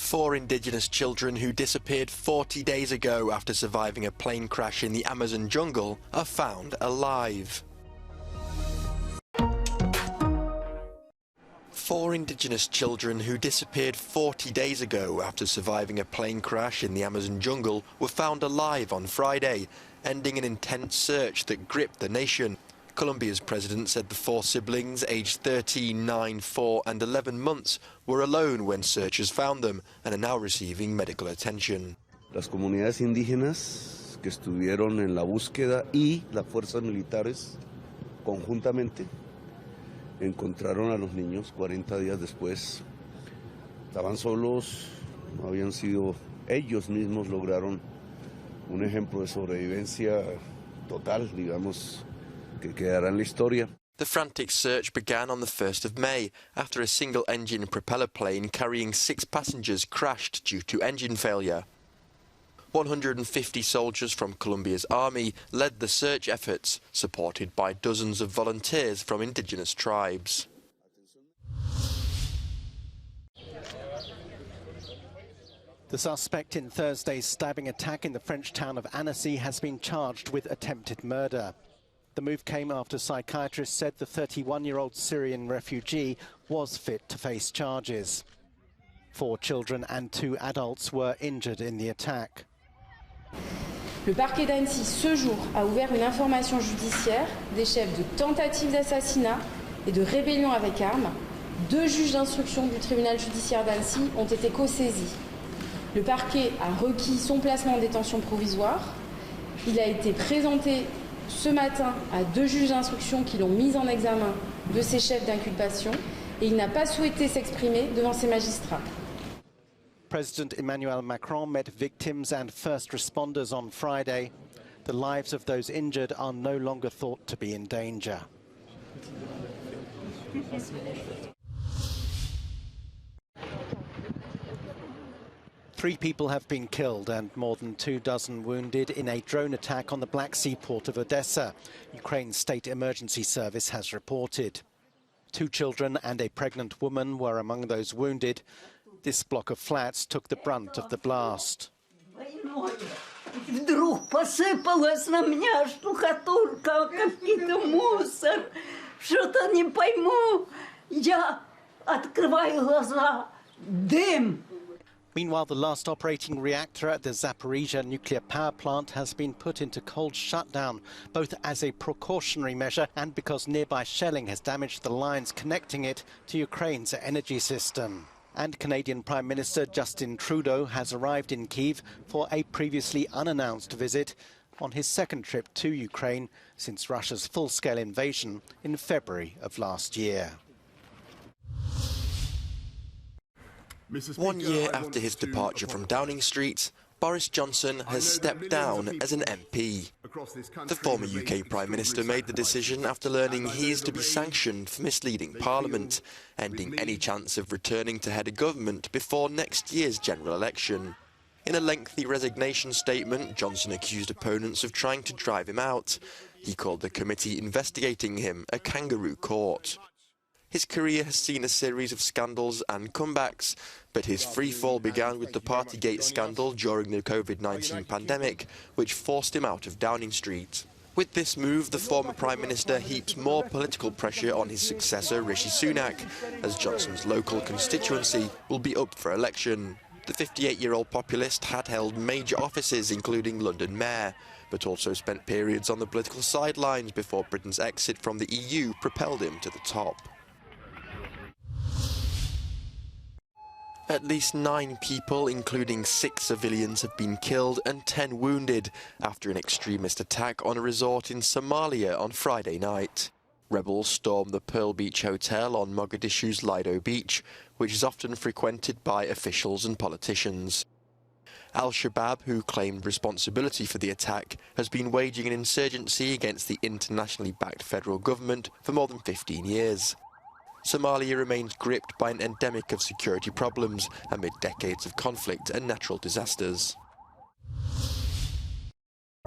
4 indigenous children who disappeared 40 days ago after surviving a plane crash in the Amazon jungle are found alive. 4 indigenous children who disappeared 40 days ago after surviving a plane crash in the Amazon jungle were found alive on Friday, ending an intense search that gripped the nation. Colombia's president said the 4 siblings, aged 13, 9, 4 and 11 months, were alone when searchers found them and are now receiving medical attention. Las comunidades indígenas que estuvieron en la búsqueda y las fuerzas militares conjuntamente encontraron a los niños 40 días después. Estaban solos, no habían sido ellos mismos, lograron un ejemplo de sobrevivencia total, digamos, que quedará en la historia. The frantic search began on the 1st of May after a single-engine propeller plane carrying 6 passengers crashed due to engine failure. 150 soldiers from Colombia's army led the search efforts, supported by dozens of volunteers from indigenous tribes. The suspect in Thursday's stabbing attack in the French town of Annecy has been charged with attempted murder. The move came after psychiatrists said the 31-year-old Syrian refugee was fit to face charges. 4 children and 2 adults were injured in the attack. Le parquet d'Annecy, ce jour, a ouvert une information judiciaire des chefs de tentative d'assassinat et de rébellion avec armes. 2 juges d'instruction du tribunal judiciaire d'Annecy ont été co-saisis. Le parquet a requis son placement en détention provisoire. Il a été présenté ce matin à 2 juges d'instruction qui l'ont mis en examen de ces chefs d'inculpation et il n'a pas souhaité s'exprimer devant ces magistrats. President Emmanuel Macron met victims and first responders on Friday. The lives of those injured are no longer thought to be in danger. Three people have been killed and more than 24 wounded in a drone attack on the Black Sea port of Odessa, Ukraine's state emergency service has reported. 2 children and a pregnant woman were among those wounded. This block of flats took the brunt of the blast. Вдруг посыпалась на меня штукатурка, какой-то мусор. Что-то не пойму. Я открываю глаза. Дым. Meanwhile, the last operating reactor at the Zaporizhzhia nuclear power plant has been put into cold shutdown, both as a precautionary measure and because nearby shelling has damaged the lines connecting it to Ukraine's energy system. And Canadian Prime Minister Justin Trudeau has arrived in Kyiv for a previously unannounced visit on his 2nd trip to Ukraine since Russia's full-scale invasion in February of last year. 1 year after his departure from Downing Street, Boris Johnson has stepped down as an MP. The former UK Prime Minister made the decision after learning he is to be sanctioned for misleading Parliament, ending any chance of returning to head a government before next year's general election. In a lengthy resignation statement, Johnson accused opponents of trying to drive him out. He called the committee investigating him a kangaroo court. His career has seen a series of scandals and comebacks, but his freefall began with the Partygate scandal during the COVID-19 pandemic, which forced him out of Downing Street. With this move, the former Prime Minister heaps more political pressure on his successor, Rishi Sunak, as Johnson's local constituency will be up for election. The 58-year-old populist had held major offices, including London Mayor, but also spent periods on the political sidelines before Britain's exit from the EU propelled him to the top. At least 9 people, including 6 civilians, have been killed and 10 wounded after an extremist attack on a resort in Somalia on Friday night. Rebels stormed the Pearl Beach Hotel on Mogadishu's Lido Beach, which is often frequented by officials and politicians. Al-Shabaab, who claimed responsibility for the attack, has been waging an insurgency against the internationally backed federal government for more than 15 years. Somalia remains gripped by an endemic of security problems amid decades of conflict and natural disasters.